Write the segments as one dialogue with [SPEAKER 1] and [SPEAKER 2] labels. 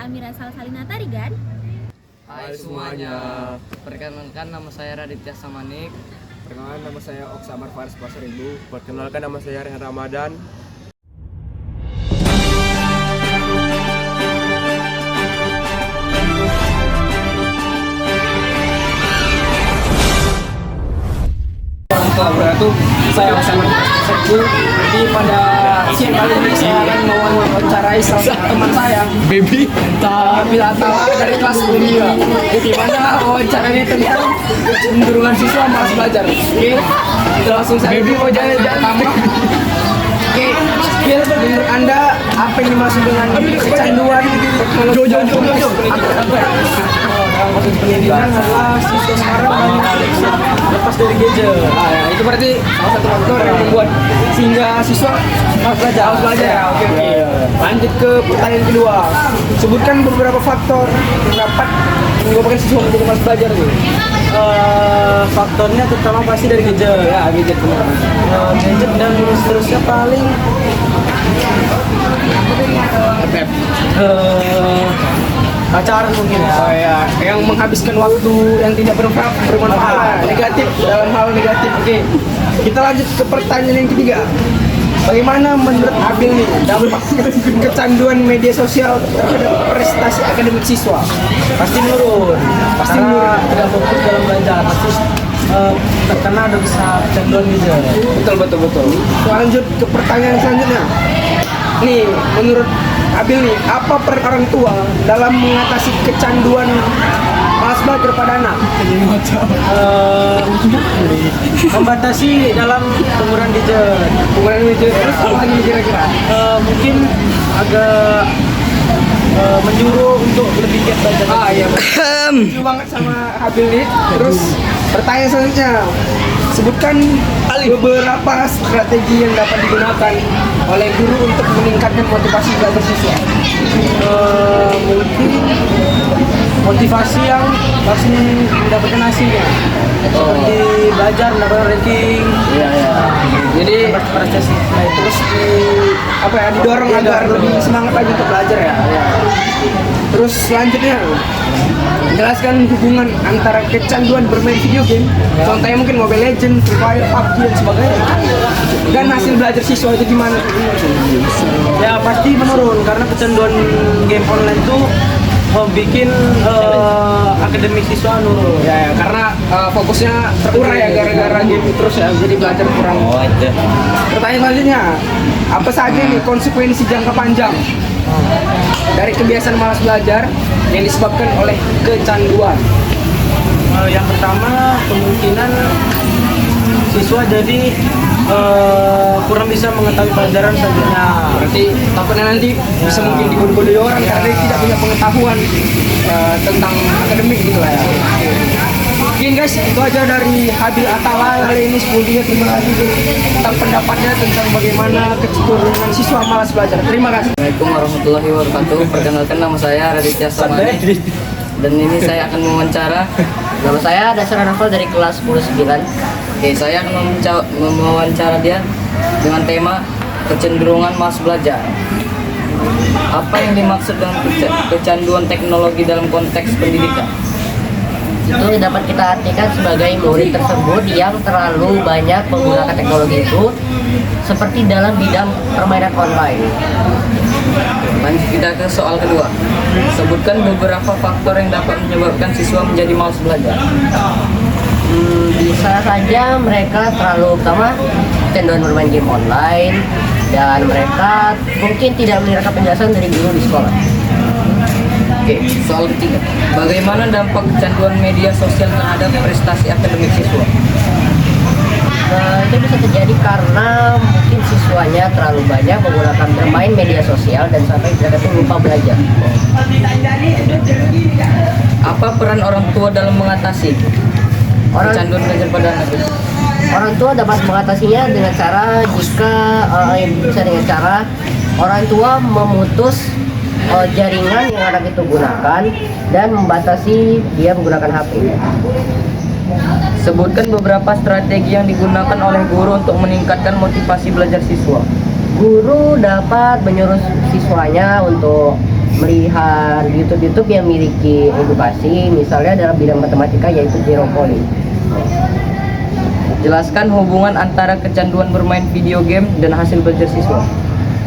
[SPEAKER 1] Amira Salsalina Tarigan.
[SPEAKER 2] Hai semuanya, perkenalkan nama saya Raditya Samanik.
[SPEAKER 3] Perkenalkan nama saya Oksamar Faris Pasaribu. Perkenalkan nama saya Rehan Ramadan.
[SPEAKER 4] Wabarakatuh. Saya Oksamar Pasaribu. Jadi pada siang kali ini saya akan mewawancarai salah satu teman saya,
[SPEAKER 3] Baby.
[SPEAKER 4] Tapi Atala dari kelas 10. Di mana wawancaranya tentang kecenderungan siswa malas belajar. Oke, kita langsung saja. Baby mau jalan pertama. Oke, Gil, menurut Anda apa yang dimaksud dengan kecanduan teknologi? Dalam proses pendidikan adalah siswa sekarang banyak lepas dari gadget. Nah, ya, itu berarti salah satu faktor yang membuat sehingga siswa malas belajar. Oke. Lanjut ke pertanyaan kedua. Sebutkan beberapa faktor yang dapat menyebabkan siswa menjadi malas belajar tuh. Faktornya terutama pasti dari gadget. Ya, gadget benar. Gadget dan seterusnya paling pacaran mungkin ya. Oh ya, yang menghabiskan waktu yang tidak bermanfaat, negatif dalam hal negatif. Oke, kita lanjut ke pertanyaan yang ketiga. Bagaimana menurut Abil nih dampak kecanduan media sosial terhadap prestasi akademik siswa? Pasti menurun. Tidak fokus dalam belajar, pasti terkena dosa kecanduan media. Betul. Lanjut ke pertanyaan selanjutnya. Nih, menurut Abil nih, apa peran orang tua dalam mengatasi kecanduan malas belajar pada anak? Membatasi dalam penggunaan gadget. Terus apa lagi kira-kira? Mungkin agak menyuruh untuk lebih giat belajar. Iya. Setuju banget sama Abil nih. Terus pertanyaan selanjutnya. Sebutkan beberapa strategi yang dapat digunakan oleh guru untuk meningkatkan motivasi belajar siswa. Mungkin motivasi yang langsung mendapatkan hasilnya, seperti belajar mendapatkan ranking. Iya. Jadi prestasi. Terus didorong agar lebih semangat lagi untuk belajar ya. Terus selanjutnya jelaskan hubungan antara kecanduan bermain video game, contohnya mungkin Mobile Legends, Free Fire, PUBG dan sebagainya, dan hasil belajar siswa itu gimana? Ya pasti menurun karena kecanduan game online itu bikin akademik siswa nurun. Ya, karena fokusnya terurai ya gara-gara game terus ya, jadi belajar kurang. Pertanyaan selanjutnya, apa saja nih konsekuensi jangka panjang dari kebiasaan malas belajar yang disebabkan oleh kecanduan? Yang pertama, kemungkinan siswa jadi kurang bisa mengetahui pelajaran selanjutnya. Berarti takutnya nanti bisa mungkin dibodoh-bodohi orang karena dia tidak punya pengetahuan tentang akademik gitu lah ya. Mungkin guys, itu aja dari Abil Atala kali ini. Sebelumnya terima kasih tentang pendapatnya tentang bagaimana kecenderungan siswa malas belajar. Terima kasih.
[SPEAKER 2] Assalamualaikum warahmatullahi wabarakatuh. Perkenalkan nama saya Raditya Samanik. Dan ini saya akan mewawancara.
[SPEAKER 5] Nama saya Dasar Novel dari kelas 10-9.
[SPEAKER 2] Oke, saya akan mewawancara dia dengan tema kecenderungan malas belajar. Apa yang dimaksud dengan kecanduan teknologi dalam konteks pendidikan?
[SPEAKER 5] Itu dapat kita artikan sebagai murid tersebut yang terlalu banyak menggunakan teknologi itu seperti dalam bidang permainan online.
[SPEAKER 2] Lanjut kita ke soal kedua. Sebutkan beberapa faktor yang dapat menyebabkan siswa menjadi malas belajar.
[SPEAKER 5] Bisa saja mereka terlalu kecanduan bermain game online, dan mereka mungkin tidak mendengarkan penjelasan dari guru di sekolah.
[SPEAKER 2] Oke, soal ketiga. Bagaimana dampak kecanduan media sosial terhadap prestasi akademik siswa?
[SPEAKER 5] Itu bisa terjadi karena mungkin siswanya terlalu banyak menggunakan bermain media sosial dan sampai mereka itu lupa belajar.
[SPEAKER 2] Apa peran orang tua dalam mengatasi kecanduan belajar pada anak itu?
[SPEAKER 5] Orang tua dapat mengatasinya dengan cara orang tua memutus jaringan yang anak itu gunakan dan membatasi dia menggunakan HP.
[SPEAKER 2] Sebutkan beberapa strategi yang digunakan oleh guru untuk meningkatkan motivasi belajar siswa.
[SPEAKER 5] Guru dapat menyuruh siswanya untuk melihat YouTube yang memiliki edukasi, misalnya dalam bidang matematika yaitu Jeropolin.
[SPEAKER 2] Jelaskan hubungan antara kecanduan bermain video game dan hasil belajar siswa.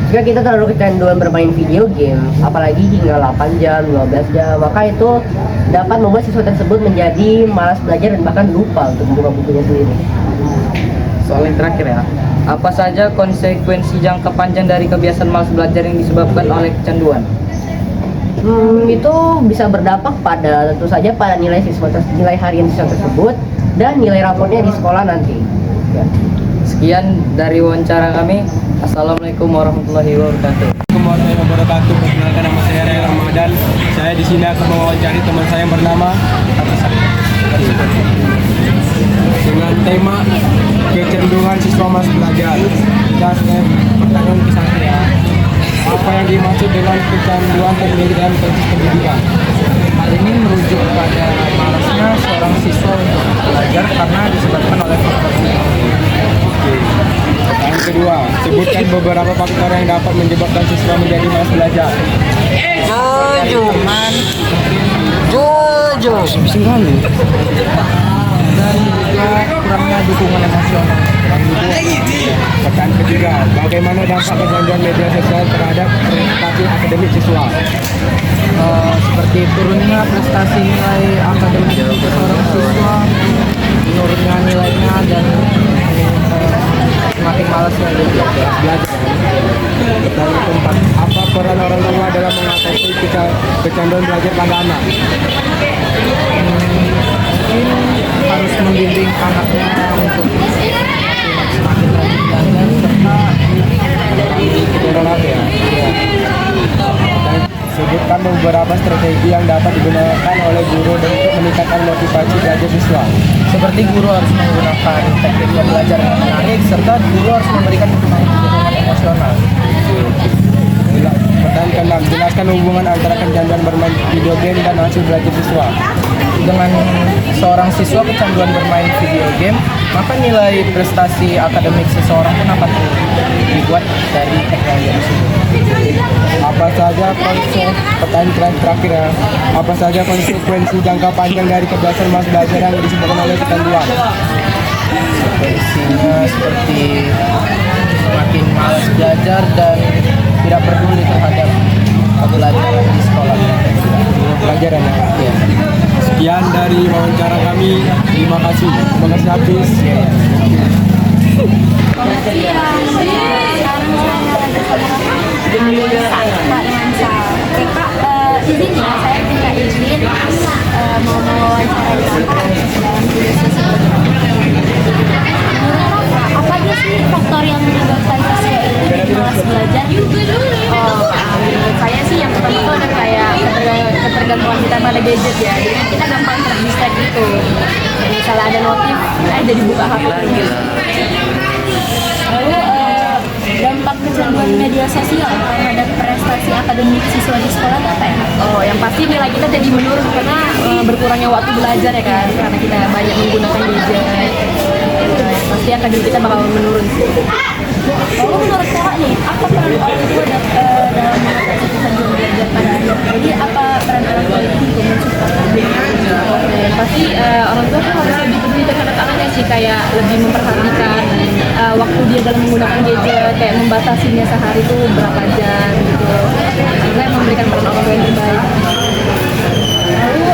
[SPEAKER 5] Jika kita terlalu kecanduan bermain video game, apalagi hingga 8 jam, 12 jam, maka itu dapat membuat siswa tersebut menjadi malas belajar dan bahkan lupa untuk membuka bukunya sendiri.
[SPEAKER 2] Soal yang terakhir ya, apa saja konsekuensi jangka panjang dari kebiasaan malas belajar yang disebabkan oleh kecanduan?
[SPEAKER 5] Itu bisa berdampak pada tentu saja pada nilai nilai harian siswa tersebut dan nilai raportnya di sekolah nanti. Ya.
[SPEAKER 2] Sekian dari wawancara kami. Assalamualaikum warahmatullahi wabarakatuh.
[SPEAKER 3] Assalamualaikum warahmatullahi wabarakatuh. Perkenalkan, nama saya Ray Ramadan. Saya di sini akan mewawancari teman saya yang bernama dengan tema kecenderungan siswa malas belajar. Dan pertanyaan ke saya, apa yang dimaksud dengan kecanduan teknologi dalam konteks pendidikan?
[SPEAKER 4] Hal ini merujuk pada malasnya seorang siswa untuk belajar karena disebabkan oleh faktor teknologi.
[SPEAKER 3] Yang kedua, sebutkan beberapa faktor yang dapat menyebabkan siswa menjadi malas belajar.
[SPEAKER 4] Dan juga kurangnya dukungan emosional.
[SPEAKER 3] Pertanyaan ketiga, bagaimana dampak kecanduan media sosial terhadap prestasi akademik siswa?
[SPEAKER 4] Seperti turunnya prestasi nilai akademik seorang siswa, menurunnya nilainya, dan semakin malasnya
[SPEAKER 3] Belajar. Pertanyaan keempat, apa peran orang tua dalam mengatasi kecanduan belajar pada anak?
[SPEAKER 4] mungkin harus membimbing anaknya untuk semakin rajin belajar serta
[SPEAKER 3] Toleransi ya. Dan sebutkan beberapa strategi yang dapat digunakan oleh guru untuk meningkatkan motivasi belajar siswa.
[SPEAKER 4] seperti guru harus menggunakan teknik pembelajaran yang menarik serta guru harus memberikan dukungan emosional.
[SPEAKER 3] Pertanyaan keenam, jelaskan hubungan antara kecanduan bermain video game dan hasil belajar siswa.
[SPEAKER 4] Dengan seorang siswa kecanduan bermain video game, maka nilai prestasi akademik seseorang pun akan dibuat dari teknologi tersebut.
[SPEAKER 3] Apa saja pertanyaan terakhir ya, apa saja konsekuensi jangka panjang dari kebiasaan malas belajar yang disebabkan oleh kecanduan?
[SPEAKER 4] Kondisinya seperti semakin malas belajar dan tidak peduli terhadap pembelajaran di sekolah.
[SPEAKER 3] Pelajaran ya. Sekian dari wawancara kami. Terima kasih. Terima kasih Hafiz.
[SPEAKER 1] Izin ya, saya minta izin mau mewawancarai Bapak dalam video sesi apa aja sih faktor yang menyebabkan siswa itu jadi malas belajar? Menurut saya sih yang pertama itu ada kayak ketergantungan kita pada gadget ya, jadi kita gampang terdistract gitu. Misalnya ada notif, jadi buka HP. Lalu dampak kecanduan media sosial terhadap prestasi akademik siswa di sekolah itu apa ya? Oh, yang pasti nilai kita jadi menurun karena berkurangnya waktu belajar ya kan, karena kita banyak menggunakan gadget. Pasti akademik kita bakal menurun sih. Lalu menurut kakak nih, apa peran orang tua dalam mengatasi kecanduan belajar pada anak? Jadi apa peran orang tua itu untuk mensupport? Pasti orang tua tuh harus lebih peduli terhadap anaknya sih, kayak lebih memperhatikan waktu dia dalam menggunakan gadget, kayak membatasinya sehari tuh berapa jam gitu. Sehingga memberikan peran orang tua yang terbaik. Lalu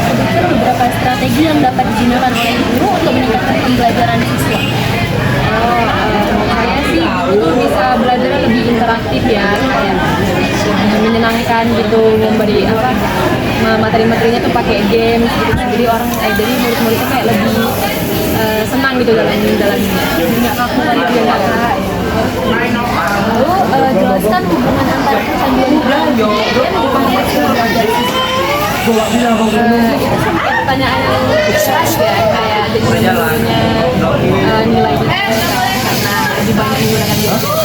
[SPEAKER 1] sebutkan beberapa strategi yang dapat digunakan oleh guru untuk meningkatkan pembelajaran siswa. Saya sih itu bisa belajar lebih interaktif ya, kayak menyenangkan gitu, memberi apa materi-materinya tuh pakai game gitu, jadi jadi murid-muridnya kayak lebih senang gitu dalam nggak kaku kali dia nggak kak. Lalu jelaskan hubungan antara kecanduan belajar dengan belajar siswa. Itu sempat pertanyaan yang keras ya, kayak jadi menurunnya nilai karena lebih banyak menggunakan gadget.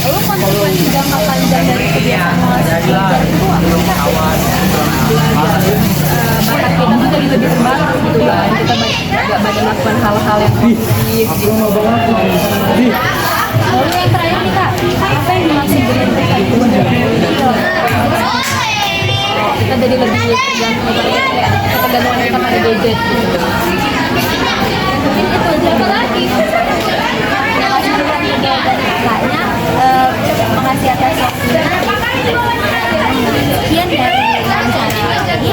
[SPEAKER 1] Lalu konsekuensi jangka panjang dari kebiasaan malas belajar itu apa sih kak? Bakat kita tuh jadi lebih terbatas gitu kan, kita nggak banyak melakukan hal-hal yang positif gitu. Lalu yang terakhir nih kak, apa yang dimaksud dengan kecanduan Kita jadi lebih tergantung ketergantungan kita pada gadget gitu. Mungkin itu aja. Apa lagi? Terima kasih juga nih dari kakaknya. Makasih atas waktunya. Sekian dari wawancara ini.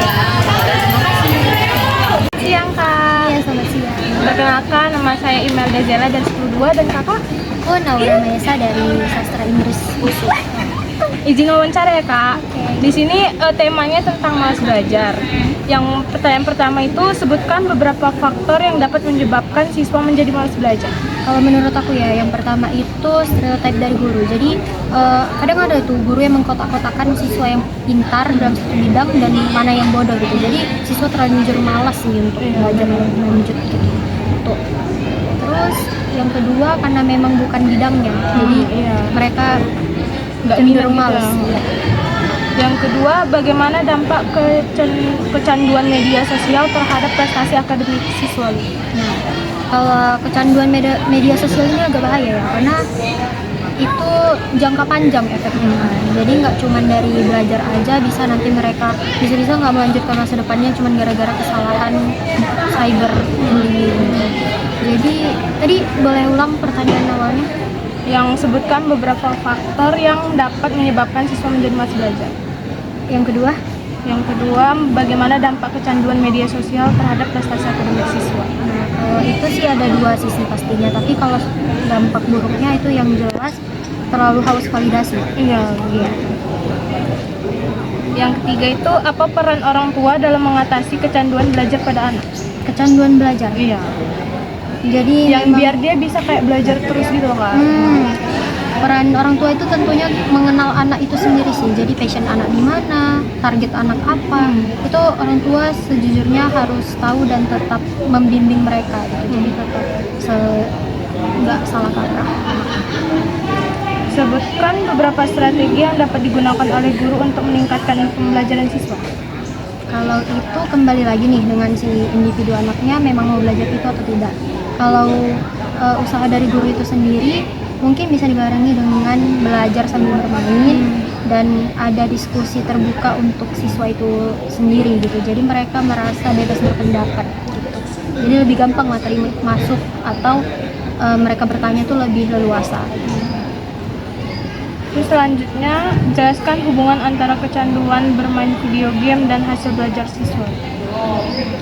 [SPEAKER 1] Terima kasih.
[SPEAKER 6] Siang Kak.
[SPEAKER 1] Iya, selamat siang.
[SPEAKER 6] Perkenalkan, nama saya Imelda Zela dan 102 dan Kakak
[SPEAKER 1] Aku Naura Maesa dari Sastra Inggris USU.
[SPEAKER 6] izin wawancara ya Kak. Di sini temanya tentang malas belajar. Yang pertanyaan pertama itu sebutkan beberapa faktor yang dapat menyebabkan siswa menjadi malas belajar.
[SPEAKER 1] Kalau menurut aku ya, yang pertama itu stereotip dari guru. Jadi kadang ada tuh guru yang mengkotak-kotakan siswa yang pintar dalam satu bidang dan mana yang bodoh gitu. Jadi siswa terlanjur malas sih untuk belajar lanjut gitu. Tuh. Terus yang kedua karena memang bukan bidangnya, jadi mereka cenderung malas.
[SPEAKER 6] Yang kedua, bagaimana dampak kecanduan media sosial terhadap prestasi akademik siswa?
[SPEAKER 1] Nah, kalau kecanduan media sosial ini agak bahaya ya, karena itu jangka panjang efeknya kan. Jadi nggak cuma dari belajar aja, bisa nanti mereka bisa nggak melanjutkan masa depannya cuma gara-gara kesalahan cyber bullying. Jadi tadi boleh ulang pertanyaan awalnya?
[SPEAKER 6] Yang sebutkan beberapa faktor yang dapat menyebabkan siswa menjadi malas belajar.
[SPEAKER 1] Yang kedua?
[SPEAKER 6] Yang kedua, bagaimana dampak kecanduan media sosial terhadap prestasi akademik siswa?
[SPEAKER 1] Nah, kalau itu sih ada dua sisi pastinya, tapi kalau dampak buruknya itu yang jelas terlalu haus validasi.
[SPEAKER 6] Iya. Yang ketiga itu, apa peran orang tua dalam mengatasi kecanduan belajar pada anak?
[SPEAKER 1] Kecanduan belajar.
[SPEAKER 6] Iya.
[SPEAKER 1] Jadi
[SPEAKER 6] Yang biar dia bisa kayak belajar terus gitu kan.
[SPEAKER 1] Peran orang tua itu tentunya mengenal anak itu sendiri sih. Jadi passion anak di mana, target anak apa. Itu orang tua sejujurnya harus tahu dan tetap membimbing mereka gitu. Jadi tetap nggak salah kaprah.
[SPEAKER 6] Sebutkan beberapa strategi yang dapat digunakan oleh guru untuk meningkatkan pembelajaran siswa.
[SPEAKER 1] Kalau itu kembali lagi nih dengan si individu anaknya memang mau belajar itu atau tidak. Kalau usaha dari guru itu sendiri mungkin bisa dibarengi dengan belajar sambil bermain dan ada diskusi terbuka untuk siswa itu sendiri gitu. Jadi mereka merasa bebas berpendapat gitu. Jadi lebih gampang materi masuk atau mereka bertanya tuh lebih leluasa.
[SPEAKER 6] Terus selanjutnya, jelaskan hubungan antara kecanduan bermain video game dan hasil belajar siswa.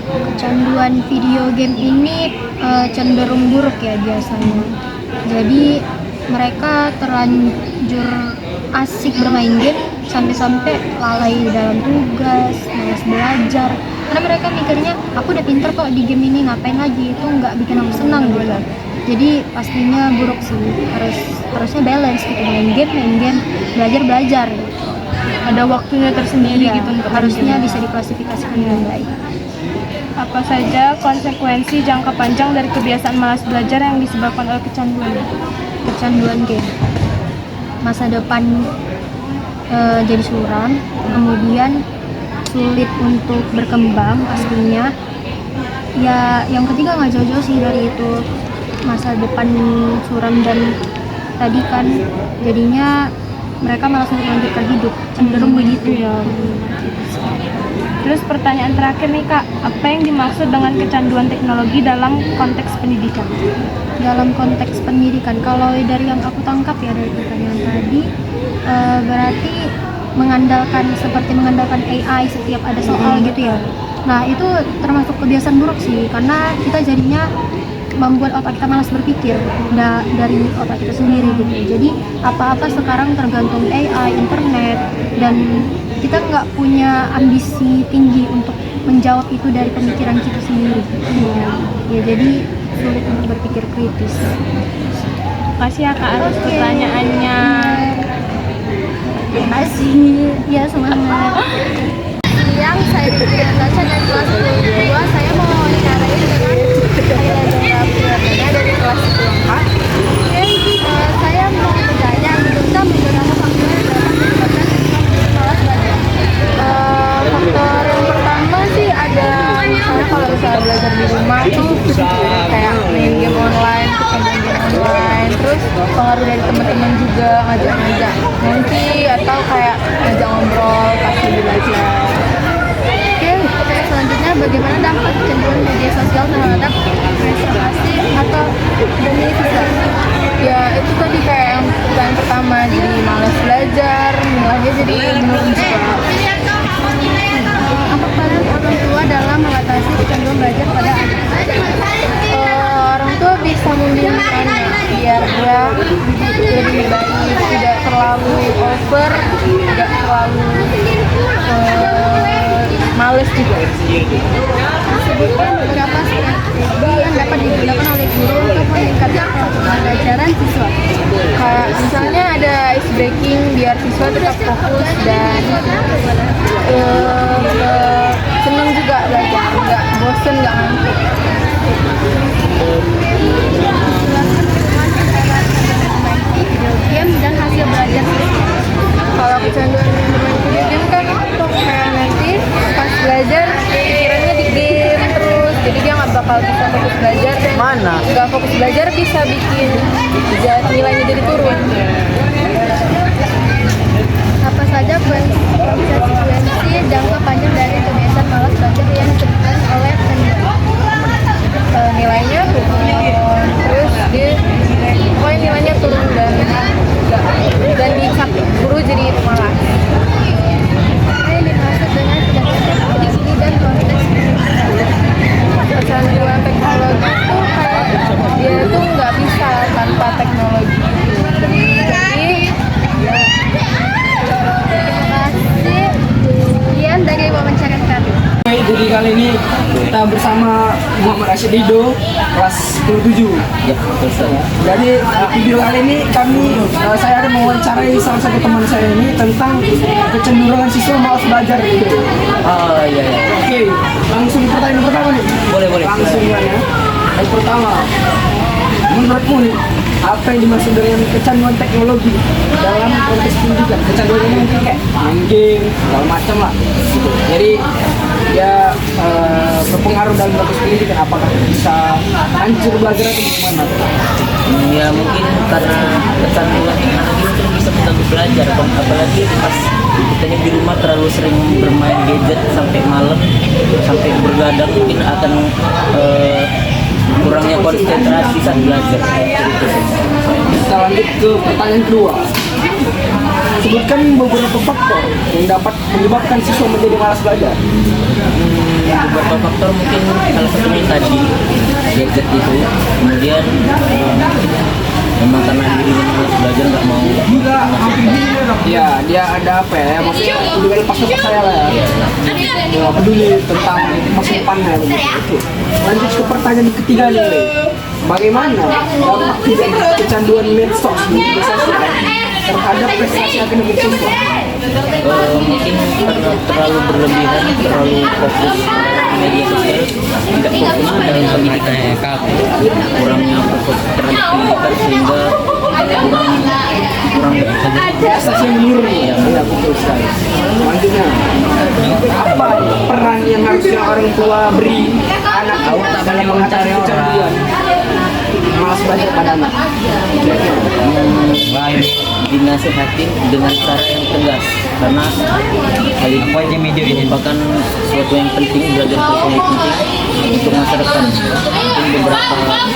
[SPEAKER 1] Kecanduan video game ini cenderung buruk ya biasanya. Jadi mereka terlanjur asik bermain game sampai-sampai lalai dalam tugas, malas belajar. Karena mereka mikirnya, aku udah pinter kok di game ini, ngapain lagi, itu nggak bikin aku senang gitu. Jadi pastinya buruk sih, harusnya balance gitu, main game, belajar gitu.
[SPEAKER 6] Ada waktunya tersendiri gitu untuk
[SPEAKER 1] harusnya
[SPEAKER 6] game.
[SPEAKER 1] bisa diklasifikasikan dengan baik.
[SPEAKER 6] Apa saja konsekuensi jangka panjang dari kebiasaan malas belajar yang disebabkan oleh kecanduan?
[SPEAKER 1] Kecanduan game, masa depan jadi suram, kemudian sulit untuk berkembang pastinya. Ya yang ketiga nggak jauh-jauh sih dari itu, masa depan suram dan tadi kan jadinya mereka malas untuk melanjutkan hidup, cenderung begitu ya.
[SPEAKER 6] Terus pertanyaan terakhir nih Kak, apa yang dimaksud dengan kecanduan teknologi dalam konteks pendidikan?
[SPEAKER 1] Dalam konteks pendidikan, kalau dari yang aku tangkap ya dari pertanyaan tadi, berarti seperti mengandalkan AI setiap ada soal gitu ya. Nah itu termasuk kebiasaan buruk sih, karena kita jadinya membuat otak kita malas berpikir dari otak kita sendiri gitu. Jadi apa-apa sekarang tergantung AI, internet, dan kita nggak punya ambisi tinggi untuk menjawab itu dari pemikiran kita sendiri. Ya jadi sulit untuk berpikir kritis.
[SPEAKER 6] Makasih ya Kak atas pertanyaannya.
[SPEAKER 1] Terima kasih. Ya semangat.
[SPEAKER 7] Siang, saya Dwi Natasha dari kelas 22. Saya mau wawancarain dengan Ayla Pradana dari kelas 24. Saya mau bertanya tentang beberapa faktor yang dapat menyebabkan siswa malas belajar. Faktor yang pertama sih ada misalnya kalau misalnya belajar di rumah tuh kayak main game online, terus pengaruh dari teman-teman juga, ngajak-ngajak nanti atau kayak ngajak ngobrol pas lagi belajar. Oke, selanjutnya bagaimana dampak kecanduan media sosial terhadap prestasi atau akademik siswa? Ya itu tadi kayak yang pertama, jadi malas belajar, nilainya jadi menurun juga. Apa peran orang tua dalam mengatasi kecanduan belajar pada anak? Orang tua bisa membimbingkannya biar dia lebih baik, tidak terlalu over, tidak terlalu males juga. Sebutkan beberapa strategi yang dapat digunakan oleh guru untuk meningkatkan pembelajaran siswa. Kayak misalnya ada ice breaking biar siswa tetap fokus dan senang juga belajar, nggak bosen, nggak ngantuk. Video game dan hasil belajar siswa. Kalau kecanduan bermain video game kan kayak nanti pas belajar pikirannya di game terus, jadi dia nggak bakal bisa fokus belajar dan nggak fokus belajar bisa bikin nilainya jadi turun. Apa saja konsekuensi jangka panjang dari kebiasaan malas belajar yang disebutkan oleh peneliti? Nilainya turun, terus pokoknya nilainya turun dan di guru jadi malas. Apa yang dimaksud dengan kecanduan teknologi dan konteks? Kecanduan teknologi itu kayak dia tuh nggak bisa tanpa teknologi. Jadi terima kasih. Sekian dari wawancara kami.
[SPEAKER 4] Jadi kali ini kita bersama Muhammad Rashid Rido, kelas 27.
[SPEAKER 2] Ya, betul.
[SPEAKER 4] Jadi video kali ini saya akan mewawancarai salah satu teman saya ini tentang kecenderungan siswa malas belajar gitu.
[SPEAKER 2] Oh iya.
[SPEAKER 4] Oke, langsung pertanyaan pertama nih.
[SPEAKER 2] Boleh.
[SPEAKER 4] Langsung ya. Yang pertama, menurutmu nih, apa yang dimaksud dengan kecanduan teknologi dalam konteks pendidikan? Kecanduan ini mungkin kayak main game, segala macam lah gitu. Jadi ya berpengaruh dalam konteks pendidikan, apakah bisa hancur belajar atau bagaimana?
[SPEAKER 2] Ya mungkin karena kecanduan teknologi itu bisa mengganggu belajar, apalagi pas kita di rumah terlalu sering bermain gadget sampai malam, sampai bergadang, mungkin akan kurangnya konsentrasi saat belajar.
[SPEAKER 4] Kita lanjut ke pertanyaan kedua. Sebutkan beberapa faktor yang dapat menyebabkan siswa menjadi malas belajar.
[SPEAKER 2] Beberapa faktor mungkin salah satunya tadi gadget itu, kemudian memang karena dirinya malas belajar nggak mau
[SPEAKER 4] Ya, dia ada apa ya? Maksudnya udah lepas saya lah ya. Nggak peduli tentang masa depannya. Oke. Lanjut ke pertanyaan ketiga nih. Bagaimana dampak kecanduan medsos media sosial terhadap prestasi akademik siswa?
[SPEAKER 2] mungkin karena terlalu berlebihan, terlalu fokus media sosial, tidak fokus dalam pendidikan, kurangnya fokus terhadap pendidikan sehingga kurang
[SPEAKER 4] prestasi yang menurun ya, betul sekali. Selanjutnya, apa peran yang harusnya orang tua beri anak dalam mengatasi kecanduan malas belajar pada anak?
[SPEAKER 2] Dinasihatin dengan cara yang tegas, karena hal ini merupakan sesuatu yang penting, belajar sesuatu yang penting untuk masa depan. Mungkin beberapa orang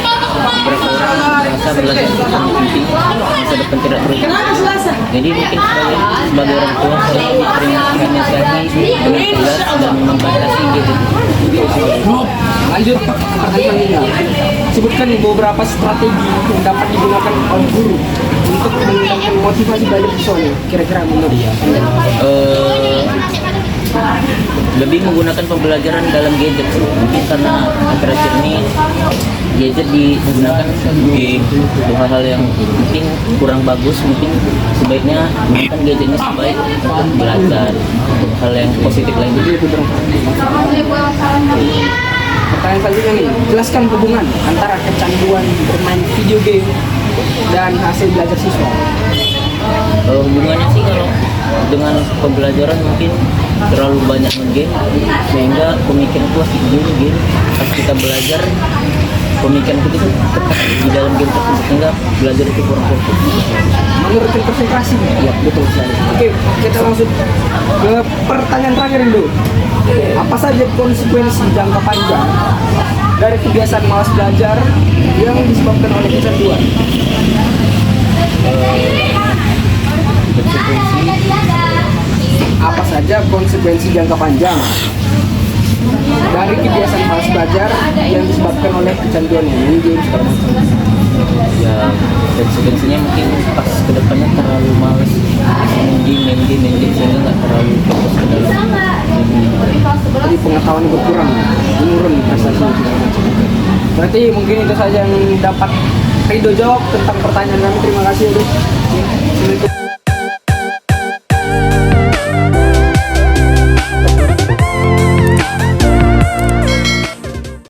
[SPEAKER 2] merasa belajar sesuatu yang penting, masa depan tidak terus. Jadi mungkin sebagai orang tua saya sering dinasihati dengan tegas dan membatasi gitu.
[SPEAKER 4] Lanjut pertanyaan selanjutnya. Sebutkan beberapa strategi yang dapat digunakan oleh guru untuk meningkatkan motivasi belajar siswanya. Kira-kira menurut dia?
[SPEAKER 2] Lebih menggunakan pembelajaran dalam gadget, mungkin karena akhir-akhir ini gadget digunakan di hal-hal yang mungkin kurang bagus. Mungkin sebaiknya gunakan gadgetnya sebaik untuk belajar hal yang positif lainnya.
[SPEAKER 4] Pertanyaan selanjutnya nih, jelaskan hubungan antara kecanduan bermain video game dan hasil belajar siswa.
[SPEAKER 2] Hubungannya sih kalau dengan pembelajaran mungkin terlalu banyak game sehingga pemikiran tuh asik game. Pas kita belajar pemikiran kita itu tepat di dalam game tersebut sehingga belajar itu kurang fokus.
[SPEAKER 4] Menurutkan konsentrasi.
[SPEAKER 2] Iya betul sekali.
[SPEAKER 4] Oke, kita langsung ke pertanyaan terakhir dulu. Apa saja konsekuensi jangka panjang dari kebiasaan malas belajar yang disebabkan oleh kecanduan? Apa saja konsekuensi jangka panjang dari kebiasaan malas belajar yang disebabkan oleh kecanduan main game segala macam?
[SPEAKER 2] Ya konsekuensinya mungkin pas kedepannya terlalu males main game sehingga nggak terlalu fokus ke dalam
[SPEAKER 4] Jadi pengetahuan berkurang, menurun prestasi segala macam. Berarti mungkin itu saja yang dapat Ridho jawab tentang pertanyaan kami. Terima kasih. Assalamualaikum.